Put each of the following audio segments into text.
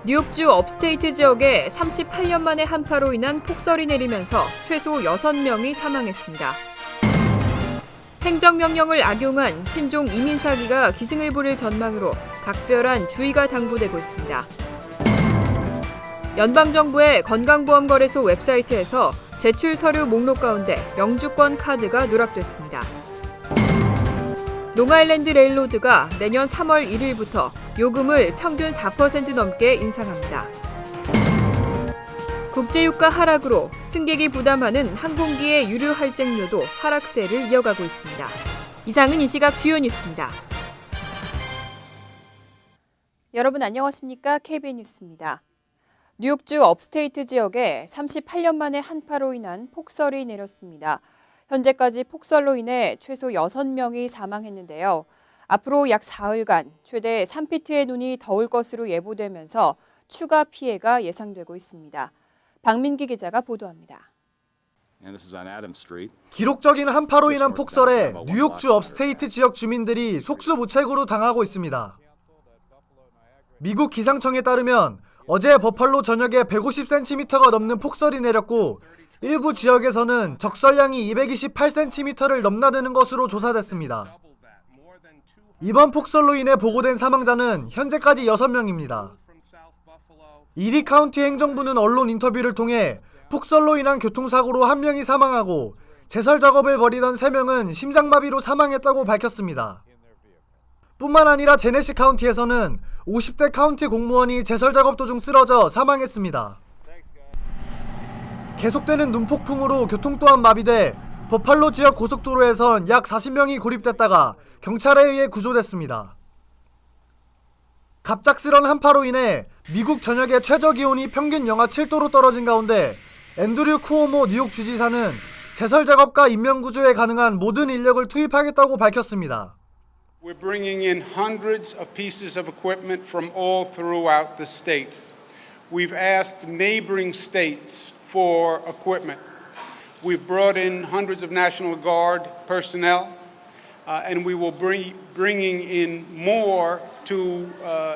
뉴욕주 업스테이트 지역에 38년 만에 한파로 인한 폭설이 내리면서 최소 6명이 사망했습니다. 행정명령을 악용한 신종 이민 사기가 기승을 부릴 전망으로 각별한 주의가 당부되고 있습니다. 연방정부의 건강보험거래소 웹사이트에서 제출 서류 목록 가운데 영주권 카드가 누락됐습니다. 롱아일랜드 레일로드가 내년 3월 1일부터 요금을 평균 4% 넘게 인상합니다. 국제유가 하락으로 승객이 부담하는 항공기의 유류 할증료도 하락세를 이어가고 있습니다. 이상은 이 시각 주요 뉴스입니다. 여러분 안녕하십니까? KBN 뉴스입니다. 뉴욕주 업스테이트 지역에 38년 만에 한파로 인한 폭설이 내렸습니다. 현재까지 폭설로 인해 최소 6명이 사망했는데요. 앞으로 약 사흘간 최대 3피트의 눈이 더 올 것으로 예보되면서 추가 피해가 예상되고 있습니다. 박민기 기자가 보도합니다. 기록적인 한파로 인한 폭설에 뉴욕주 업스테이트 지역 주민들이 속수무책으로 당하고 있습니다. 미국 기상청에 따르면 어제 버팔로 전역에 150cm가 넘는 폭설이 내렸고 일부 지역에서는 적설량이 228cm를 넘나드는 것으로 조사됐습니다. 이번 폭설로 인해 보고된 사망자는 현재까지 6명입니다. 이리 카운티 행정부는 언론 인터뷰를 통해 폭설로 인한 교통사고로 1명이 사망하고 제설 작업을 벌이던 3명은 심장마비로 사망했다고 밝혔습니다. 뿐만 아니라 제네시 카운티에서는 50대 카운티 공무원이 제설 작업 도중 쓰러져 사망했습니다. 계속되는 눈폭풍으로 교통 또한 마비돼 버팔로 지역 고속도로에선 약 40명이 고립됐다가 경찰에 의해 구조됐습니다. 갑작스런 한파로 인해 미국 전역의 최저기온이 평균 영하 7도로 떨어진 가운데 앤드류 쿠오모 뉴욕 주지사는 제설 작업과 인명 구조에 가능한 모든 인력을 투입하겠다고 밝혔습니다. We're bringing in hundreds of pieces of equipment from all throughout the state. We've asked neighboring states for equipment. We've brought in hundreds of National Guard personnel, and we will be bringing in more to,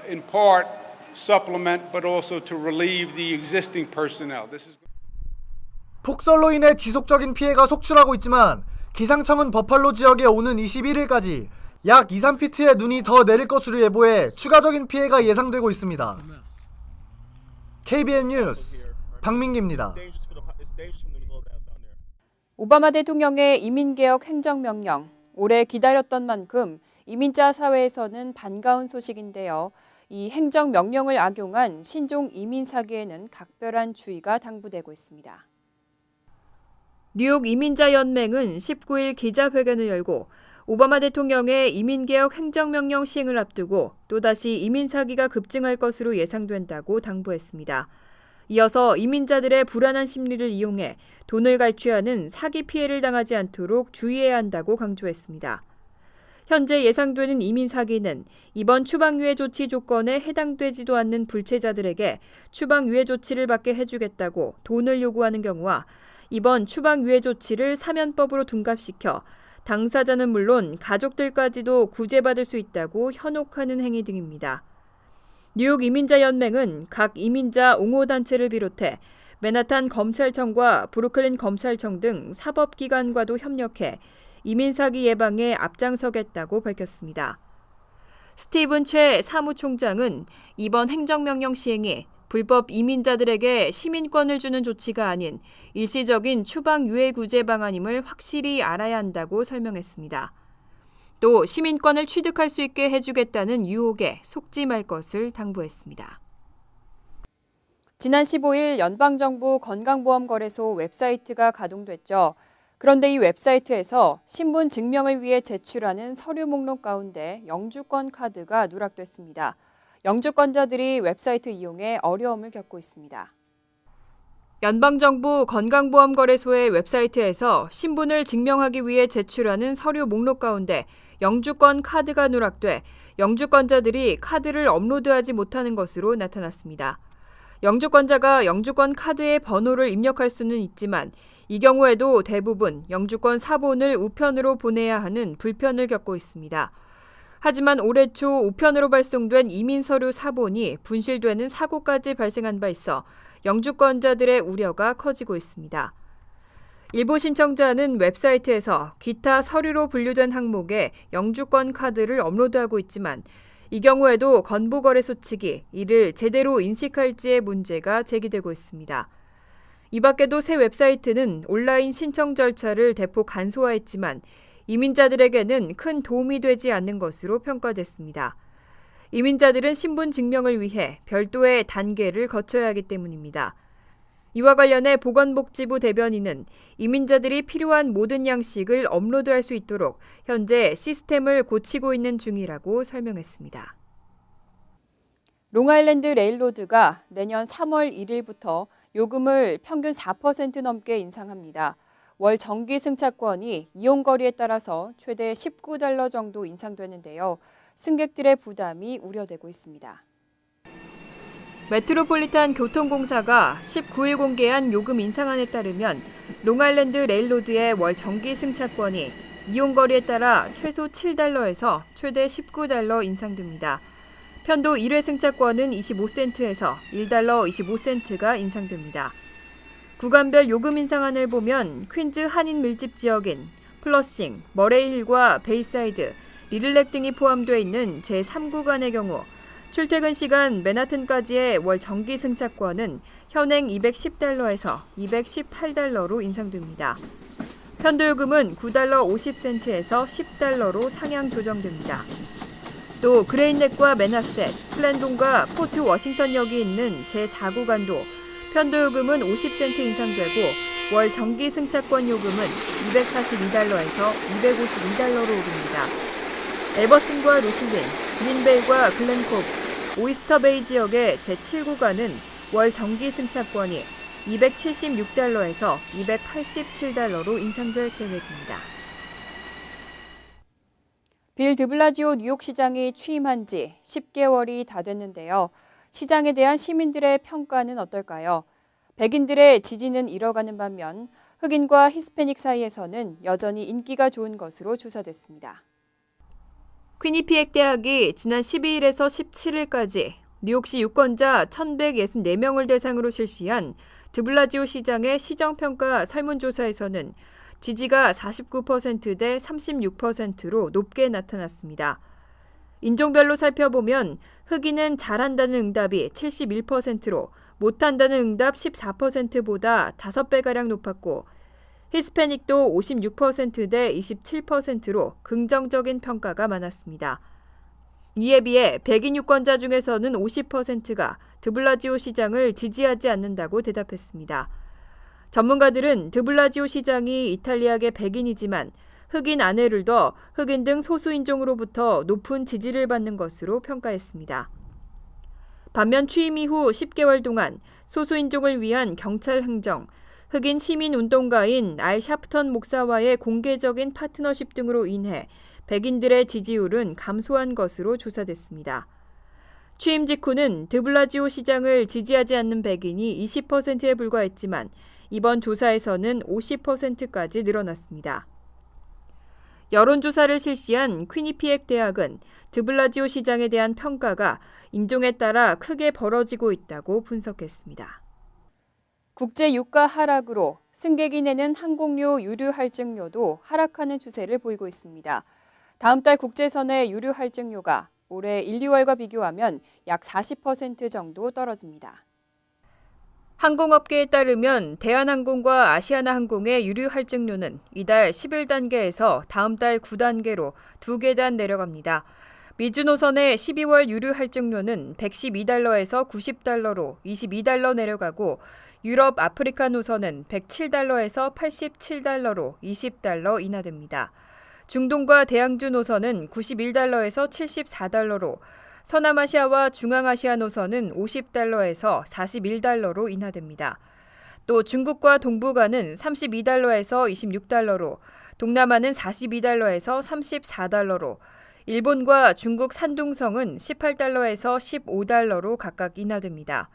in part, supplement, but also to relieve the existing personnel. 폭설로 인해 지속적인 피해가 속출하고 있지만 기상청은 버팔로 지역에 오는 21일까지 약 2, 3피트의 눈이 더 내릴 것으로 예보해 추가적인 피해가 예상되고 있습니다. KBN 뉴스 박민기입니다. 오바마 대통령의 이민개혁 행정명령, 오래 기다렸던 만큼 이민자 사회에서는 반가운 소식인데요. 이 행정명령을 악용한 신종 이민 사기에는 각별한 주의가 당부되고 있습니다. 뉴욕 이민자연맹은 19일 기자회견을 열고 오바마 대통령의 이민개혁 행정명령 시행을 앞두고 또다시 이민 사기가 급증할 것으로 예상된다고 당부했습니다. 이어서 이민자들의 불안한 심리를 이용해 돈을 갈취하는 사기 피해를 당하지 않도록 주의해야 한다고 강조했습니다. 현재 예상되는 이민 사기는 이번 추방유예 조치 조건에 해당되지도 않는 불체자들에게 추방유예 조치를 받게 해주겠다고 돈을 요구하는 경우와 이번 추방유예 조치를 사면법으로 둔갑시켜 당사자는 물론 가족들까지도 구제받을 수 있다고 현혹하는 행위 등입니다. 뉴욕 이민자연맹은 각 이민자 옹호단체를 비롯해 맨하탄 검찰청과 브루클린 검찰청 등 사법기관과도 협력해 이민사기 예방에 앞장서겠다고 밝혔습니다. 스티븐 최 사무총장은 이번 행정명령 시행이 불법 이민자들에게 시민권을 주는 조치가 아닌 일시적인 추방유예 구제 방안임을 확실히 알아야 한다고 설명했습니다. 또 시민권을 취득할 수 있게 해주겠다는 유혹에 속지 말 것을 당부했습니다. 지난 15일 연방정부 건강보험거래소 웹사이트가 가동됐죠. 그런데 이 웹사이트에서 신분 증명을 위해 제출하는 서류 목록 가운데 영주권 카드가 누락됐습니다. 영주권자들이 웹사이트 이용에 어려움을 겪고 있습니다. 연방정부 건강보험거래소의 웹사이트에서 신분을 증명하기 위해 제출하는 서류 목록 가운데 영주권 카드가 누락돼 영주권자들이 카드를 업로드하지 못하는 것으로 나타났습니다. 영주권자가 영주권 카드의 번호를 입력할 수는 있지만 이 경우에도 대부분 영주권 사본을 우편으로 보내야 하는 불편을 겪고 있습니다. 하지만 올해 초 우편으로 발송된 이민 서류 사본이 분실되는 사고까지 발생한 바 있어 영주권자들의 우려가 커지고 있습니다. 일부 신청자는 웹사이트에서 기타 서류로 분류된 항목에 영주권 카드를 업로드하고 있지만 이 경우에도 건보거래소 측이 이를 제대로 인식할지의 문제가 제기되고 있습니다. 이 밖에도 새 웹사이트는 온라인 신청 절차를 대폭 간소화했지만 이민자들에게는 큰 도움이 되지 않는 것으로 평가됐습니다. 이민자들은 신분 증명을 위해 별도의 단계를 거쳐야 하기 때문입니다. 이와 관련해 보건복지부 대변인은 이민자들이 필요한 모든 양식을 업로드할 수 있도록 현재 시스템을 고치고 있는 중이라고 설명했습니다. 롱아일랜드 레일로드가 내년 3월 1일부터 요금을 평균 4% 넘게 인상합니다. 월 정기 승차권이 이용거리에 따라서 최대 $19 정도 인상되는데요. 승객들의 부담이 우려되고 있습니다. 메트로폴리탄 교통공사가 19일 공개한 요금 인상안에 따르면 롱아일랜드 레일로드의 월 정기 승차권이 이용거리에 따라 최소 $7에서 최대 $19 인상됩니다. 편도 1회 승차권은 25센트에서 $1.25가 인상됩니다. 구간별 요금 인상안을 보면 퀸즈 한인 밀집 지역인 플러싱, 머레이힐과 베이사이드, 리들렉 등이 포함되어 있는 제3구간의 경우 출퇴근 시간 맨하튼까지의 월 정기 승차권은 현행 $210에서 $218로 인상됩니다. 편도요금은 $9.50에서 $10로 상향 조정됩니다. 또 그레인넥과 맨하셋, 플랜동과 포트 워싱턴역이 있는 제4구간도 편도요금은 50센트 인상되고 월 정기 승차권 요금은 $242에서 $252로 오릅니다. 엘버슨과 로슬린, 그린베이와 글렌코브, 오이스터베이 지역의 제7구간은 월 정기 승차권이 $276에서 $287로 인상될 계획입니다. 빌 드블라지오 뉴욕시장이 취임한 지 10개월이 다 됐는데요. 시장에 대한 시민들의 평가는 어떨까요? 백인들의 지지는 잃어가는 반면 흑인과 히스패닉 사이에서는 여전히 인기가 좋은 것으로 조사됐습니다. 퀴니피액 대학이 지난 12일에서 17일까지 뉴욕시 유권자 1,164명을 대상으로 실시한 드블라지오 시장의 시정평가 설문조사에서는 지지가 49%대 36%로 높게 나타났습니다. 인종별로 살펴보면 흑인은 잘한다는 응답이 71%로 못한다는 응답 14%보다 5배가량 높았고 히스패닉도 56%대 27%로 긍정적인 평가가 많았습니다. 이에 비해 백인 유권자 중에서는 50%가 드블라지오 시장을 지지하지 않는다고 대답했습니다. 전문가들은 드블라지오 시장이 이탈리아계 백인이지만 흑인 아내를 둬 흑인 등 소수인종으로부터 높은 지지를 받는 것으로 평가했습니다. 반면 취임 이후 10개월 동안 소수인종을 위한 경찰 행정, 흑인 시민운동가인 알 샤프턴 목사와의 공개적인 파트너십 등으로 인해 백인들의 지지율은 감소한 것으로 조사됐습니다. 취임 직후는 드블라지오 시장을 지지하지 않는 백인이 20%에 불과했지만 이번 조사에서는 50%까지 늘어났습니다. 여론조사를 실시한 퀴니피액 대학은 드블라지오 시장에 대한 평가가 인종에 따라 크게 벌어지고 있다고 분석했습니다. 국제 유가 하락으로 승객이 내는 항공료 유류 할증료도 하락하는 추세를 보이고 있습니다. 다음 달 국제선의 유류 할증료가 올해 1, 2월과 비교하면 약 40% 정도 떨어집니다. 항공업계에 따르면 대한항공과 아시아나항공의 유류 할증료는 이달 11단계에서 다음 달 9단계로 2계단 내려갑니다. 미주 노선의 12월 유류 할증료는 $112에서 $90로 22달러 내려가고 유럽 아프리카 노선은 $107에서 $87로 20달러 인하됩니다. 중동과 대양주 노선은 $91에서 $74로, 서남아시아와 중앙아시아 노선은 $50에서 $41로 인하됩니다. 또 중국과 동북아는 $32에서 $26로, 동남아는 $42에서 $34로, 일본과 중국 산둥성은 $18에서 $15로 각각 인하됩니다.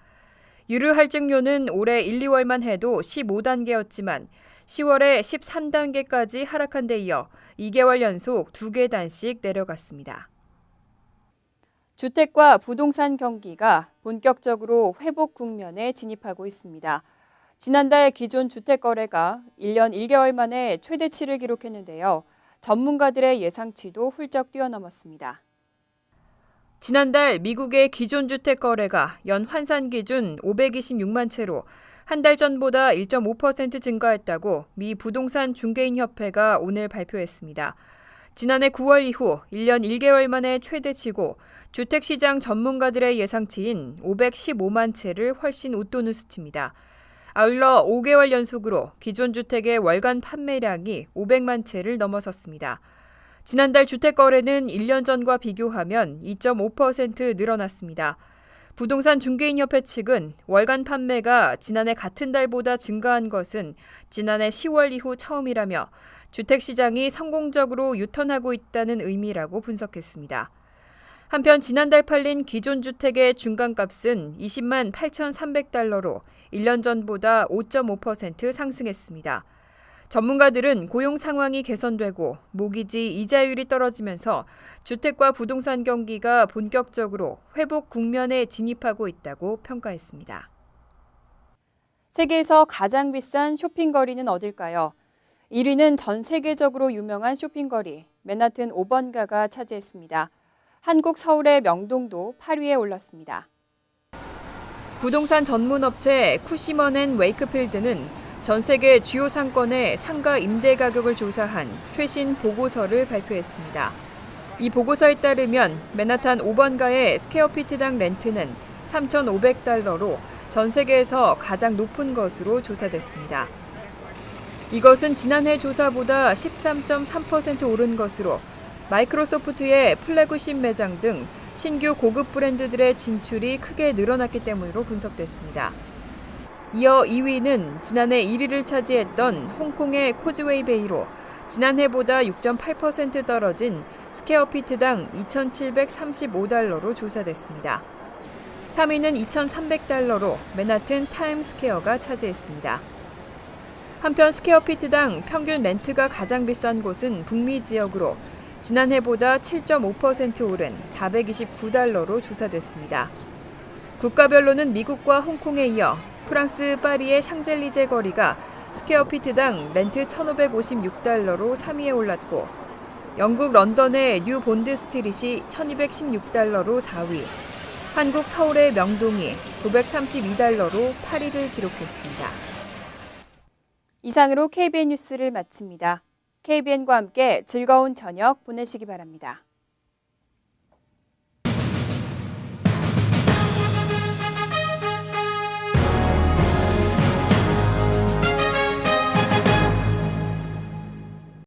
유류 할증료는 올해 1, 2월만 해도 15단계였지만 10월에 13단계까지 하락한 데 이어 2개월 연속 2계단씩 내려갔습니다. 주택과 부동산 경기가 본격적으로 회복 국면에 진입하고 있습니다. 지난달 기존 주택 거래가 1년 1개월 만에 최대치를 기록했는데요. 전문가들의 예상치도 훌쩍 뛰어넘었습니다. 지난달 미국의 기존 주택 거래가 연 환산 기준 526만 채로 한 달 전보다 1.5% 증가했다고 미 부동산 중개인 협회가 오늘 발표했습니다. 지난해 9월 이후 1년 1개월 만에 최대치고 주택시장 전문가들의 예상치인 515만 채를 훨씬 웃도는 수치입니다. 아울러 5개월 연속으로 기존 주택의 월간 판매량이 500만 채를 넘어섰습니다. 지난달 주택 거래는 1년 전과 비교하면 2.5% 늘어났습니다. 부동산 중개인협회 측은 월간 판매가 지난해 같은 달보다 증가한 것은 지난해 10월 이후 처음이라며 주택시장이 성공적으로 유턴하고 있다는 의미라고 분석했습니다. 한편 지난달 팔린 기존 주택의 중간값은 20만 8,300달러로 1년 전보다 5.5% 상승했습니다. 전문가들은 고용 상황이 개선되고 모기지 이자율이 떨어지면서 주택과 부동산 경기가 본격적으로 회복 국면에 진입하고 있다고 평가했습니다. 세계에서 가장 비싼 쇼핑거리는 어딜까요? 1위는 전 세계적으로 유명한 쇼핑거리 맨하튼 5번가가 차지했습니다. 한국 서울의 명동도 8위에 올랐습니다. 부동산 전문 업체 쿠시먼 앤 웨이크필드는 전 세계 주요 상권의 상가 임대 가격을 조사한 최신 보고서를 발표했습니다. 이 보고서에 따르면 맨하탄 5번가의 스퀘어피트당 렌트는 3,500달러로 전 세계에서 가장 높은 것으로 조사됐습니다. 이것은 지난해 조사보다 13.3% 오른 것으로 마이크로소프트의 플래그십 매장 등 신규 고급 브랜드들의 진출이 크게 늘어났기 때문으로 분석됐습니다. 이어 2위는 지난해 1위를 차지했던 홍콩의 코즈웨이 베이로 지난해보다 6.8% 떨어진 스퀘어피트당 2,735달러로 조사됐습니다. 3위는 2,300달러로 맨하튼 타임스퀘어가 차지했습니다. 한편 스퀘어피트당 평균 렌트가 가장 비싼 곳은 북미 지역으로 지난해보다 7.5% 오른 429달러로 조사됐습니다. 국가별로는 미국과 홍콩에 이어 프랑스 파리의 샹젤리제 거리가 스퀘어피트당 렌트 1,556달러로 3위에 올랐고 영국 런던의 뉴 본드 스트릿이 1,216달러로 4위, 한국 서울의 명동이 932달러로 8위를 기록했습니다. 이상으로 KBN 뉴스를 마칩니다. KBN과 함께 즐거운 저녁 보내시기 바랍니다.